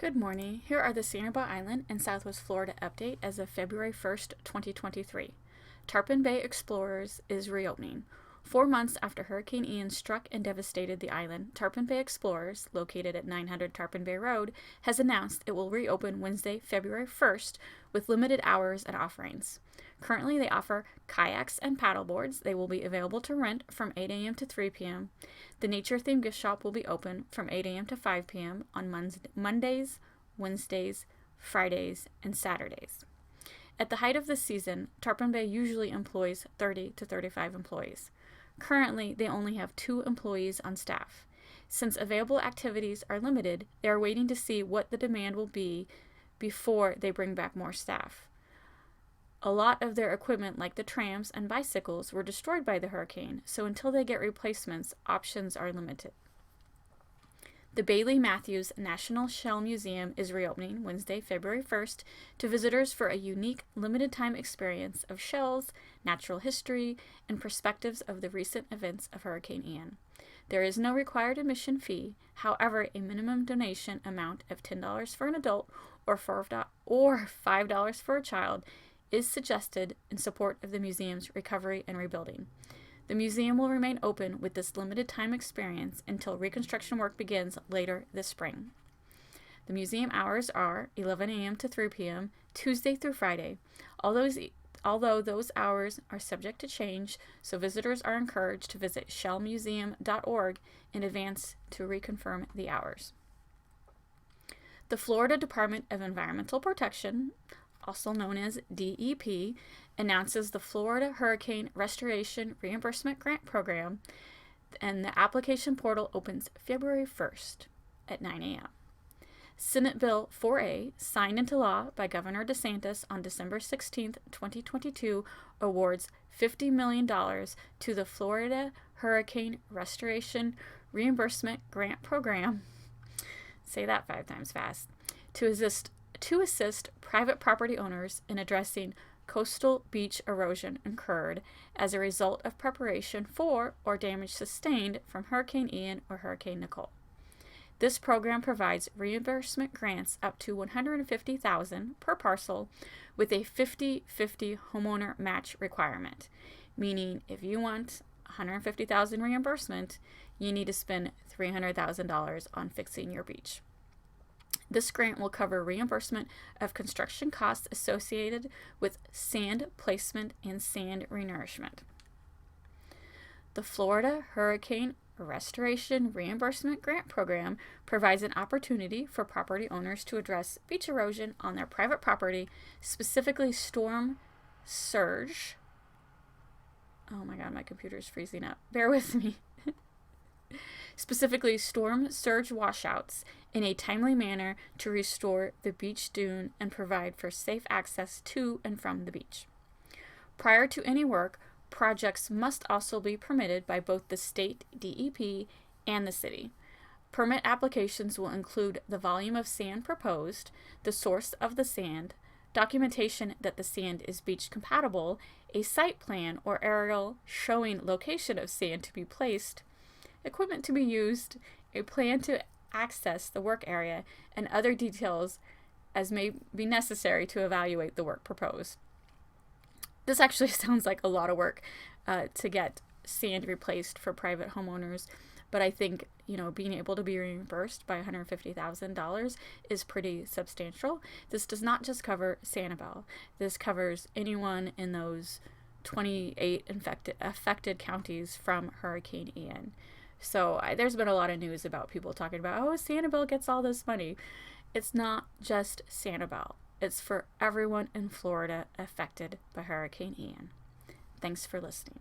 Good morning. Here are the Sanibel Island and Southwest Florida update as of February 1st, 2023. Tarpon Bay Explorers is reopening. 4 months after Hurricane Ian struck and devastated the island, Tarpon Bay Explorers, located at 900 Tarpon Bay Road, has announced it will reopen Wednesday, February 1st, with limited hours and offerings. Currently, they offer kayaks and paddleboards. They will be available to rent from 8 a.m. to 3 p.m. The nature-themed gift shop will be open from 8 a.m. to 5 p.m. on Mondays, Wednesdays, Fridays, and Saturdays. At the height of the season, Tarpon Bay usually employs 30 to 35 employees. Currently, they only have 2 employees on staff. Since available activities are limited, they are waiting to see what the demand will be before they bring back more staff. A lot of their equipment, like the trams and bicycles, were destroyed by the hurricane, so until they get replacements, options are limited. The Bailey Matthews National Shell Museum is reopening Wednesday, February 1st, to visitors for a unique, limited-time experience of shells, natural history, and perspectives of the recent events of Hurricane Ian. There is no required admission fee. However, a minimum donation amount of $10 for an adult or $5 for a child is suggested in support of the museum's recovery and rebuilding. The museum will remain open with this limited-time experience until reconstruction work begins later this spring. The museum hours are 11 a.m. to 3 p.m., Tuesday through Friday, although those hours are subject to change, so visitors are encouraged to visit shellmuseum.org in advance to reconfirm the hours. The Florida Department of Environmental Protection, also known as DEP, announces the Florida Hurricane Restoration Reimbursement Grant Program, and the application portal opens February 1st at 9 a.m. Senate Bill 4A, signed into law by Governor DeSantis on December 16, 2022, awards $50 million to the Florida Hurricane Restoration Reimbursement Grant Program, say that 5 times fast, to assist private property owners in addressing coastal beach erosion incurred as a result of preparation for or damage sustained from Hurricane Ian or Hurricane Nicole. This program provides reimbursement grants up to $150,000 per parcel with a 50-50 homeowner match requirement, meaning if you want $150,000 reimbursement, you need to spend $300,000 on fixing your beach. This grant will cover reimbursement of construction costs associated with sand placement and sand renourishment. The Florida Hurricane Restoration Reimbursement Grant Program provides an opportunity for property owners to address beach erosion on their private property, specifically storm surge. Oh my God, my computer's freezing up. Bear with me. Specifically storm surge washouts in a timely manner to restore the beach dune and provide for safe access to and from the beach. Prior to any work, projects must also be permitted by both the state DEP and the city. Permit applications will include the volume of sand proposed, the source of the sand, documentation that the sand is beach compatible, a site plan or aerial showing location of sand to be placed, equipment to be used, a plan to access the work area, and other details as may be necessary to evaluate the work proposed. This actually sounds like a lot of work to get sand replaced for private homeowners, but I think, being able to be reimbursed by $150,000 is pretty substantial. This does not just cover Sanibel. This covers anyone in those 28 affected counties from Hurricane Ian. So there's been a lot of news about people talking about, Sanibel gets all this money. It's not just Sanibel. It's for everyone in Florida affected by Hurricane Ian. Thanks for listening.